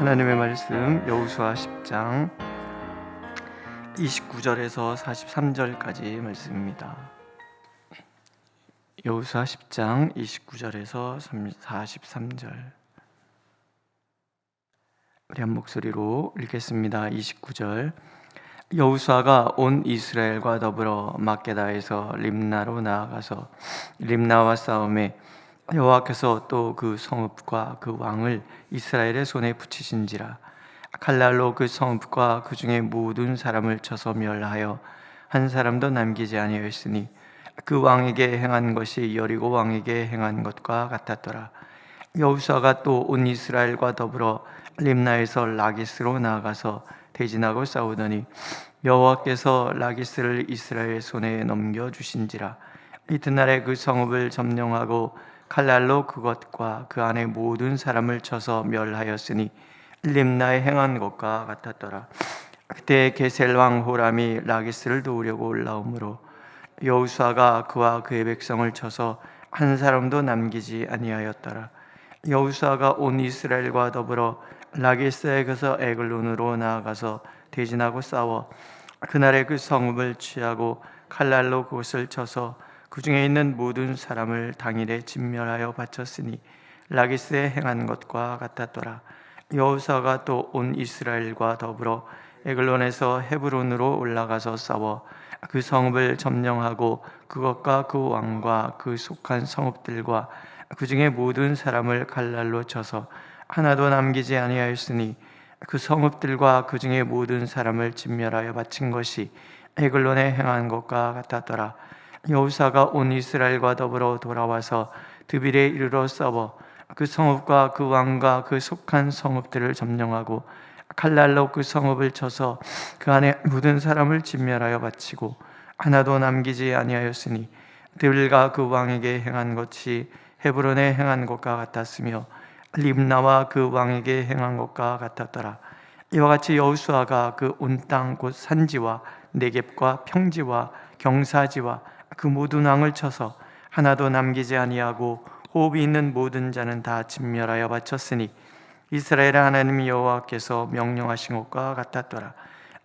하나님의 말씀 여호수아 10장 29절에서 43절까지 말씀입니다. 여호수아 10장 29절에서 43절. 우리 한 목소리로 읽겠습니다. 29절. 여호수아가 온 이스라엘과 더불어 막게다에서 림나로 나아가서 림나와 싸움에 여호와께서 또 그 성읍과 그 왕을 이스라엘의 손에 붙이신지라. 칼날로 그 성읍과 그 중에 모든 사람을 쳐서 멸하여 한 사람도 남기지 아니하였으니 그 왕에게 행한 것이 여리고 왕에게 행한 것과 같았더라. 여호수아가 또 온 이스라엘과 더불어 림나에서 라기스로 나아가서 대진하고 싸우더니 여호와께서 라기스를 이스라엘 손에 넘겨주신지라. 이튿날에 그 성읍을 점령하고 칼날로 그것과 그 안에 모든 사람을 쳐서 멸하였으니 림나에 행한 것과 같았더라. 그때 게셀 왕 호람이 라기스를 도우려고 올라오므로 여호수아가 그와 그의 백성을 쳐서 한 사람도 남기지 아니하였더라. 여호수아가 온 이스라엘과 더불어 라기스에게서 에글론으로 나아가서 대진하고 싸워 그날에 그 성읍을 취하고 칼날로 그것을 쳐서 그 중에 있는 모든 사람을 당일에 진멸하여 바쳤으니 라기스에 행한 것과 같았더라. 여호수아가 또 온 이스라엘과 더불어 에글론에서 헤브론으로 올라가서 싸워 그 성읍을 점령하고 그것과 그 왕과 그 속한 성읍들과 그 중에 모든 사람을 칼날로 쳐서 하나도 남기지 아니하였으니 그 성읍들과 그 중에 모든 사람을 진멸하여 바친 것이 에글론에 행한 것과 같았더라. 여호수아가 온 이스라엘과 더불어 돌아와서 드빌에 이르러 싸워 그 성읍과 그 왕과 그 속한 성읍들을 점령하고 칼날로 그 성읍을 쳐서 그 안에 모든 사람을 진멸하여 바치고 하나도 남기지 아니하였으니 드빌과 그 왕에게 행한 것이 헤브론에 행한 것과 같았으며 림나와 그 왕에게 행한 것과 같았더라. 이와 같이 여호수아가 그 온 땅 곧 산지와 네겝과 평지와 경사지와 그 모든 왕을 쳐서 하나도 남기지 아니하고 호흡이 있는 모든 자는 다 진멸하여 바쳤으니 이스라엘의 하나님 여호와께서 명령하신 것과 같았더라.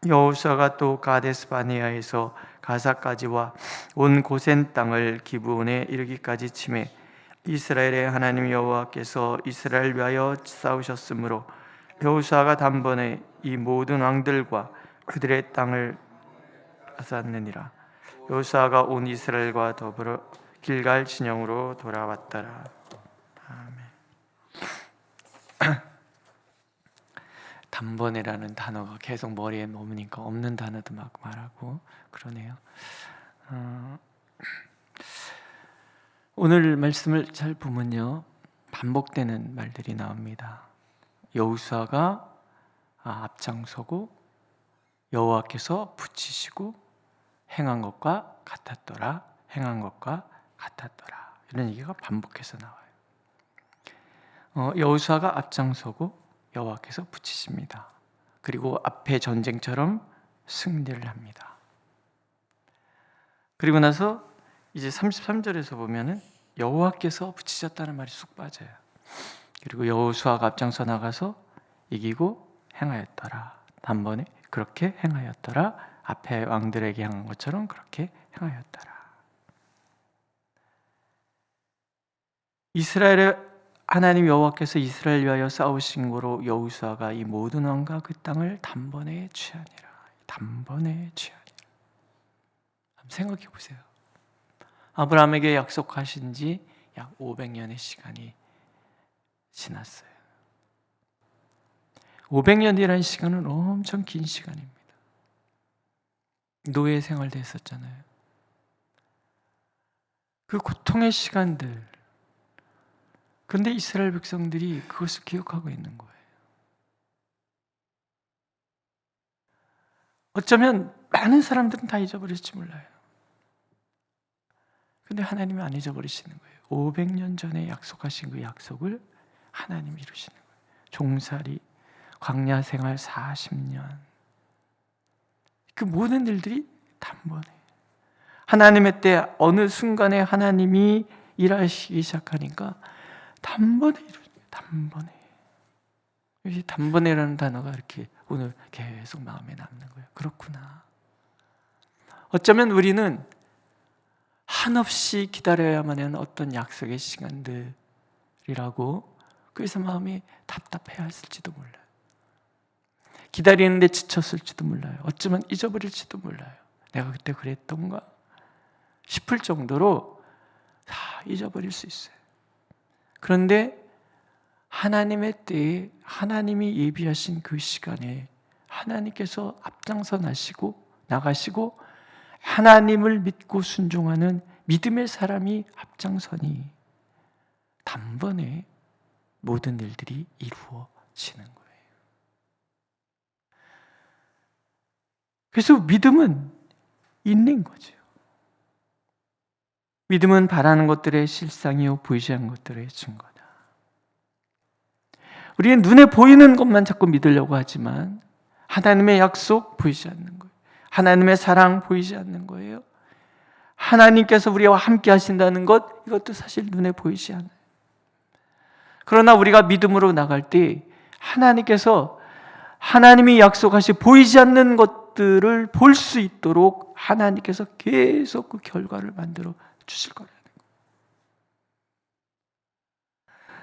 여호수아가 또 가데스 바네아에서 가사까지와 온 고센 땅을 기브온에 이르기까지 치매 이스라엘의 하나님 여호와께서 이스라엘 위하여 싸우셨으므로 여호수아가 단번에 이 모든 왕들과 그들의 땅을 앗았느니라. 여호수아가 온 이스라엘과 더불어 길갈 진영으로 돌아왔더라. 아멘. 단번에라는 단어가 계속 머리에 머무니까 없는 단어도 막 말하고 그러네요. 오늘 말씀을 잘 보면요, 반복되는 말들이 나옵니다. 여호수아가 앞장서고 여호와께서 붙이시고 행한 것과 같았더라, 행한 것과 같았더라, 이런 얘기가 반복해서 나와요. 여호수아가 앞장서고 여호와께서 붙이십니다. 그리고 앞에 전쟁처럼 승리를 합니다. 그리고 나서 이제 33절에서 보면은 여호와께서 붙이셨다는 말이 쑥 빠져요. 그리고 여호수아가 앞장서 나가서 이기고 행하였더라. 단번에 그렇게 행하였더라. 앞에 왕들에게 행한 것처럼 그렇게 행하였더라. 이스라엘의 하나님 여호와께서 이스라엘 위하여 싸우신 거로 여호수아가 이 모든 왕과 그 땅을 단번에 취하니라. 단번에 취하니라. 한번 생각해 보세요. 아브라함에게 약속하신 지 약 500년의 시간이 지났어요. 500년이라는 시간은 엄청 긴 시간입니다. 노예 생활도 했었잖아요. 그 고통의 시간들, 그런데 이스라엘 백성들이 그것을 기억하고 있는 거예요. 어쩌면 많은 사람들은 다 잊어버릴지 몰라요. 근데 하나님이 안 잊어버리시는 거예요. 500년 전에 약속하신 그 약속을 하나님이 이루시는 거예요. 종살이, 광야 생활 40년, 그 모든 일들이 단번에, 하나님의 때 어느 순간에 하나님이 일하시기 시작하니까 단번에 이루어져요. 단번에. 이 단번에라는 단어가 이렇게 오늘 계속 마음에 남는 거예요. 그렇구나. 어쩌면 우리는 한없이 기다려야만 하는 어떤 약속의 시간들이라고 그래서 마음이 답답해했을지도 몰라요. 기다리는데 지쳤을지도 몰라요. 어쩌면 잊어버릴지도 몰라요. 내가 그때 그랬던가 싶을 정도로 다 잊어버릴 수 있어요. 그런데 하나님의 때에 하나님이 예비하신 그 시간에 하나님께서 앞장서 나가시고 하나님을 믿고 순종하는 믿음의 사람이 앞장서니 단번에 모든 일들이 이루어지는 거예요. 그래서 믿음은 있는 거죠. 믿음은 바라는 것들의 실상이요 보이지 않는 것들의 증거다. 우리는 눈에 보이는 것만 자꾸 믿으려고 하지만 하나님의 약속 보이지 않는 거예요. 하나님의 사랑 보이지 않는 거예요. 하나님께서 우리와 함께 하신다는 것, 이것도 사실 눈에 보이지 않아요. 그러나 우리가 믿음으로 나갈 때 하나님께서 하나님이 약속하시 보이지 않는 것들을 볼 수 있도록 하나님께서 계속 그 결과를 만들어 주실 거라는 거예요.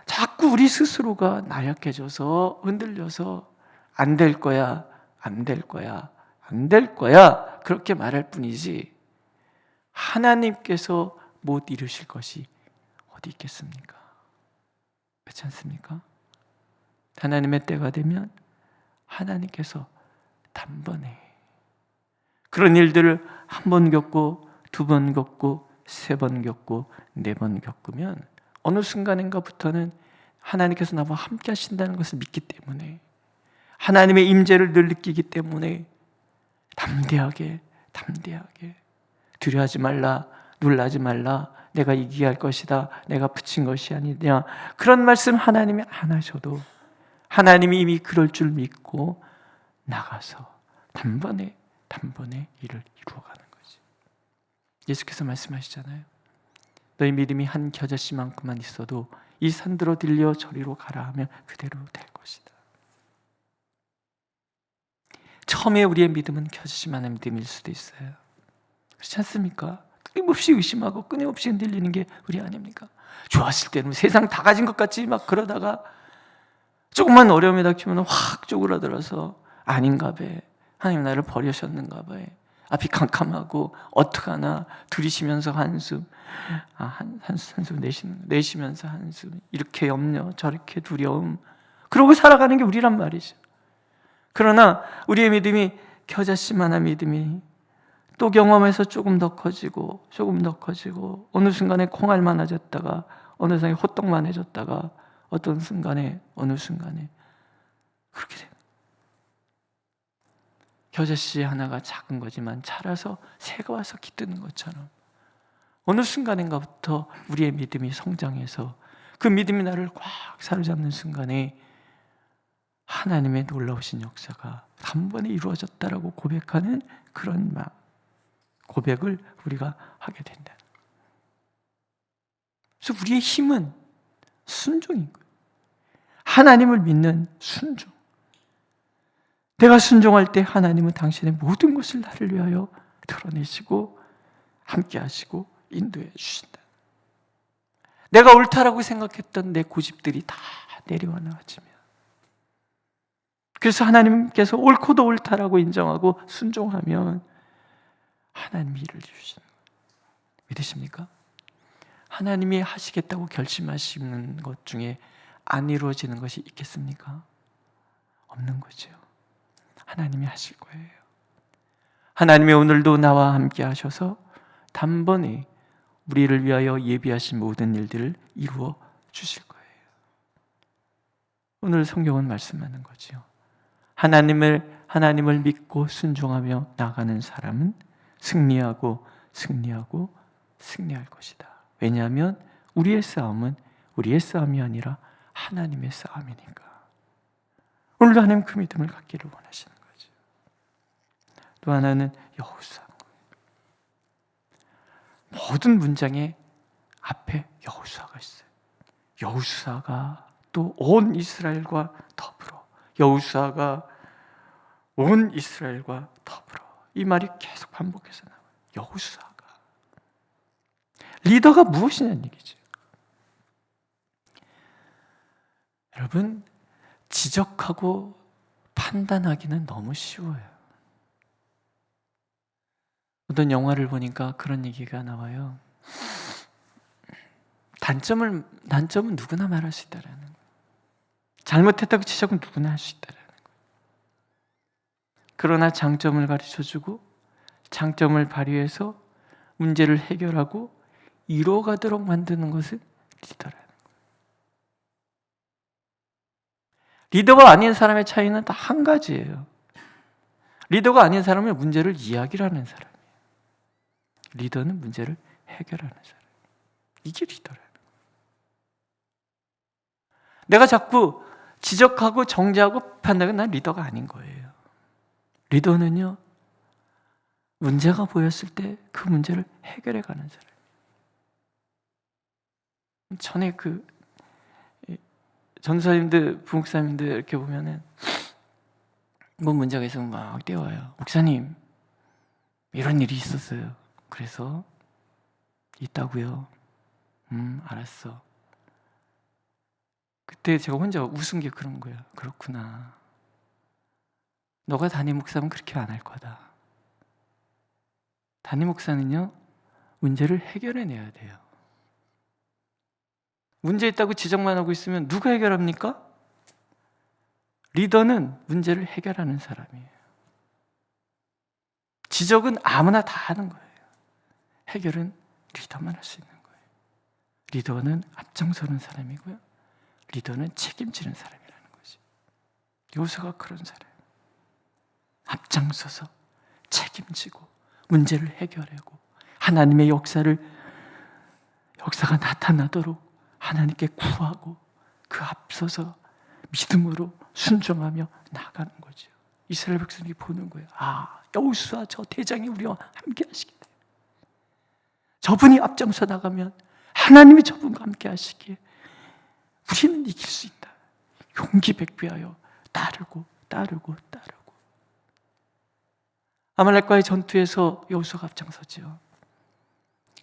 자꾸 우리 스스로가 나약해져서 흔들려서 안 될 거야, 안 될 거야, 안 될 거야 그렇게 말할 뿐이지 하나님께서 못 이루실 것이 어디 있겠습니까? 그렇지 않습니까? 하나님의 때가 되면 하나님께서 단번에 그런 일들을 한 번 겪고 두 번 겪고 세 번 겪고 네 번 겪으면 어느 순간인가부터는 하나님께서 나와 함께 하신다는 것을 믿기 때문에 하나님의 임재를 늘 느끼기 때문에 담대하게 두려워하지 말라, 놀라지 말라, 내가 이기게 할 것이다, 내가 붙인 것이 아니냐 그런 말씀 하나님이 안 하셔도 하나님이 이미 그럴 줄 믿고 나가서 단번에 일을 이루어가는 거지. 예수께서 말씀하시잖아요. 너희 믿음이 한 겨자씨만큼만 있어도 이 산들어 들려 저리로 가라 하면 그대로 될 것이다. 처음에 우리의 믿음은 겨자씨만한 믿음일 수도 있어요. 그렇지 않습니까? 끊임없이 의심하고 끊임없이 흔들리는 게 우리 아닙니까? 좋았을 때는 세상 다 가진 것 같이 막 그러다가 조금만 어려움이 닥치면 확 쪼그라들어서 아닌가 봐. 하나님 나를 버리셨는가 봐. 앞이 캄캄하고 어떡하나 들이쉬면서 한숨 내쉬면서 한숨 이렇게 염려 저렇게 두려움 그러고 살아가는 게 우리란 말이죠. 그러나 우리의 믿음이 겨자씨만한 믿음이 또 경험에서 조금 더 커지고 어느 순간에 콩알 많아졌다가 어느 순간에 호떡만해졌다가 어느 순간에 그렇게 돼요. 겨자씨 하나가 작은 거지만 자라서 새가 와서 깃드는 것처럼 어느 순간인가부터 우리의 믿음이 성장해서 그 믿음이 나를 꽉 사로잡는 순간에 하나님의 놀라우신 역사가 단번에 이루어졌다라고 고백하는 그런 고백을 우리가 하게 된다. 그래서 우리의 힘은 순종인 거예요. 하나님을 믿는 순종. 내가 순종할 때 하나님은 당신의 모든 것을 나를 위하여 드러내시고 함께 하시고 인도해 주신다. 내가 옳다라고 생각했던 내 고집들이 다 내려와 나와지면 그래서 하나님께서 옳고도 옳다라고 인정하고 순종하면 하나님이 일을 주시는 거예요. 믿으십니까? 하나님이 하시겠다고 결심하시는 것 중에 안 이루어지는 것이 있겠습니까? 없는 거죠. 하나님이 하실 거예요. 하나님이 오늘도 나와 함께 하셔서 단번에 우리를 위하여 예비하신 모든 일들을 이루어 주실 거예요. 오늘 성경은 말씀하는 거죠. 하나님을 믿고 순종하며 나가는 사람은 승리할 것이다. 왜냐하면 우리의 싸움은 우리의 싸움이 아니라 하나님의 싸움이니까. 오늘도 하나님 그 믿음을 갖기를 원하시는 거죠. 또 하나는 여호수아. 모든 문장의 앞에 여호수아가 있어요. 여호수아가 또 온 이스라엘과 더불어 여호수아가 온 이스라엘과 더불어, 이 말이 계속 반복해서 나와요. 여호수아가. 리더가 무엇이냐는 얘기죠. 여러분, 지적하고 판단하기는 너무 쉬워요. 어떤 영화를 보니까 그런 얘기가 나와요. 단점은 누구나 말할 수 있다라는 거예요. 잘못했다고 지적은 누구나 할 수 있다라는 거예요. 그러나 장점을 가르쳐주고 장점을 발휘해서 문제를 해결하고 이루어가도록 만드는 것은 리더라는 거예요. 리더가 아닌 사람의 차이는 다 한 가지예요. 리더가 아닌 사람은 문제를 이야기하는 사람이에요. 리더는 문제를 해결하는 사람. 이게 리더라는 거예요. 내가 자꾸 지적하고 정죄하고 판단하면 난 리더가 아닌 거예요. 리더는요, 문제가 보였을 때 그 문제를 해결해 가는 사람. 전에 그 전사님들, 부목사님들 이렇게 보면은 뭐 문제가 있으면 막 뛰어와요. 목사님, 이런 일이 있었어요. 그래서 있다고요. 알았어. 그때 제가 혼자 웃은 게 그런 거예요. 그렇구나. 너가 담임 목사면 그렇게 안 할 거다. 담임 목사는요, 문제를 해결해내야 돼요. 문제 있다고 지적만 하고 있으면 누가 해결합니까? 리더는 문제를 해결하는 사람이에요. 지적은 아무나 다 하는 거예요. 해결은 리더만 할 수 있는 거예요. 리더는 앞장서는 사람이고요. 리더는 책임지는 사람이라는 거죠. 여호수아가 그런 사람이에요. 앞장서서 책임지고 문제를 해결하고 하나님의 역사가 나타나도록 하나님께 구하고 그 앞서서 믿음으로 순종하며 나가는 거죠. 이스라엘 백성들이 보는 거예요. 아, 여호수아 저 대장이 우리와 함께 하시겠네. 저분이 앞장서 나가면 하나님이 저분과 함께 하시기에 우리는 이길 수 있다. 용기 백배하여 따르고 아말렉과의 전투에서 여호수아가 앞장서죠.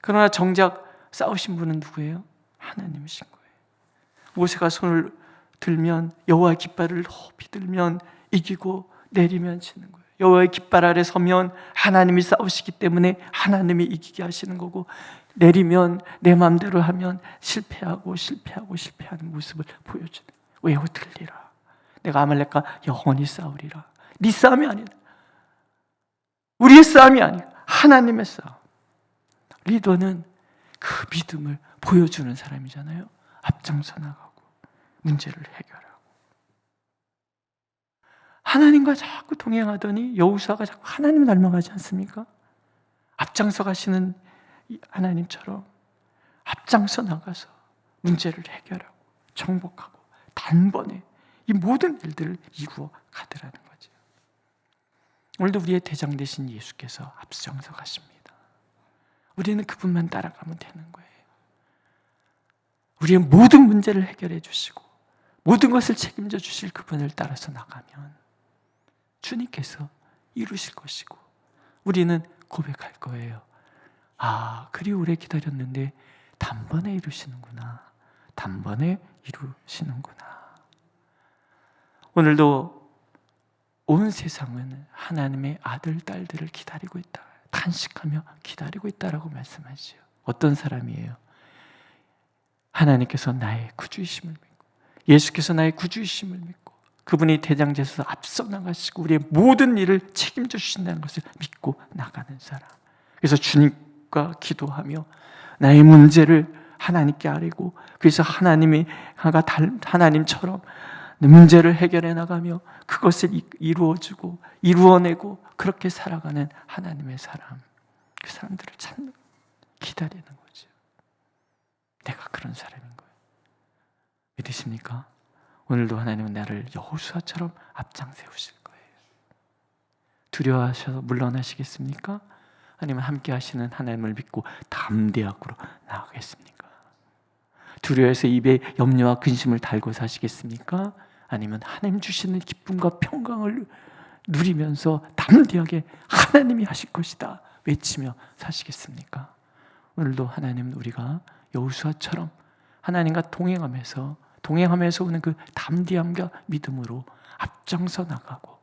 그러나 정작 싸우신 분은 누구예요? 하나님이신 거예요. 모세가 손을 들면, 여호와의 깃발을 높이 들면 이기고 내리면 지는 거예요. 여호와의 깃발 아래 서면 하나님이 싸우시기 때문에 하나님이 이기게 하시는 거고, 내리면 내 마음대로 하면 실패하는 모습을 보여주는 거예요. 외워 들리라. 내가 아말렉과 영원히 싸우리라. 네 싸움이 아니다. 우리의 싸움이 아니야. 하나님의 싸움. 리더는 그 믿음을 보여주는 사람이잖아요. 앞장서 나가고 문제를 해결하고. 하나님과 자꾸 동행하더니 여호수아가 자꾸 하나님을 닮아가지 않습니까? 앞장서 가시는 하나님처럼 앞장서 나가서 문제를 해결하고 정복하고 단번에 이 모든 일들을 이루어 가더라는 거죠. 오늘도 우리의 대장 되신 예수께서 앞장서 가십니다. 우리는 그분만 따라가면 되는 거예요. 우리의 모든 문제를 해결해 주시고 모든 것을 책임져 주실 그분을 따라서 나가면 주님께서 이루실 것이고, 우리는 고백할 거예요. 아, 그리 오래 기다렸는데 단번에 이루시는구나. 단번에 이루시는구나. 오늘도 온 세상은 하나님의 아들, 딸들을 기다리고 있다. 탄식하며 기다리고 있다라고 말씀하시죠. 어떤 사람이에요? 하나님께서 나의 구주이심을 믿고, 예수께서 나의 구주이심을 믿고, 그분이 대장제에서 앞서 나가시고 우리의 모든 일을 책임져 주신다는 것을 믿고 나가는 사람. 그래서 주님과 기도하며 나의 문제를 하나님께 아뢰고, 그래서 하나님처럼 문제를 해결해 나가며 그것을 이루어주고 이루어내고 그렇게 살아가는 하나님의 사람, 그 사람들을 찾는, 기다리는 거죠. 내가 그런 사람인 거예요. 믿으십니까? 오늘도 하나님은 나를 여호수아처럼 앞장 세우실 거예요. 두려워하셔서 물러나시겠습니까? 아니면 함께 하시는 하나님을 믿고 담대하고 나아가겠습니까? 두려워해서 입에 염려와 근심을 달고 사시겠습니까? 아니면 하나님 주시는 기쁨과 평강을 누리면서 담대하게 하나님이 하실 것이다 외치며 사시겠습니까? 오늘도 하나님은 우리가 여호수아처럼 하나님과 동행하면서 오는 그 담대함과 믿음으로 앞장서 나가고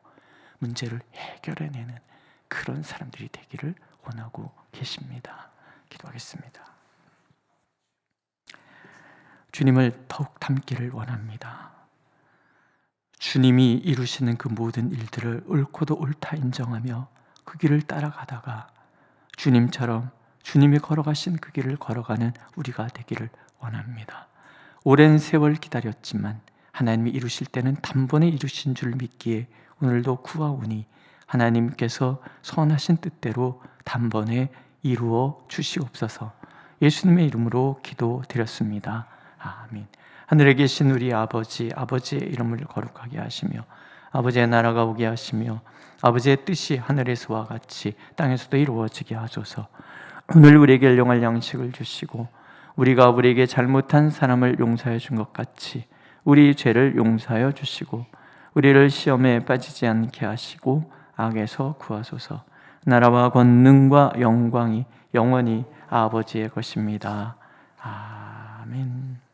문제를 해결해내는 그런 사람들이 되기를 원하고 계십니다. 기도하겠습니다. 주님을 더욱 닮기를 원합니다. 주님이 이루시는 그 모든 일들을 옳고도 옳다 인정하며 그 길을 따라가다가 주님처럼 주님이 걸어가신 그 길을 걸어가는 우리가 되기를 원합니다. 오랜 세월 기다렸지만 하나님이 이루실 때는 단번에 이루신 줄 믿기에 오늘도 구하오니 하나님께서 선하신 뜻대로 단번에 이루어 주시옵소서. 예수님의 이름으로 기도드렸습니다. 아멘. 하늘에 계신 우리 아버지, 아버지의 이름을 거룩하게 하시며 아버지의 나라가 오게 하시며 아버지의 뜻이 하늘에서와 같이 땅에서도 이루어지게 하소서. 오늘 우리에게 일용할 양식을 주시고 우리가 우리에게 잘못한 사람을 용서해 준 것 같이 우리 죄를 용서하여 주시고 우리를 시험에 빠지지 않게 하시고 악에서 구하소서. 나라와 권능과 영광이 영원히 아버지의 것입니다. 아멘.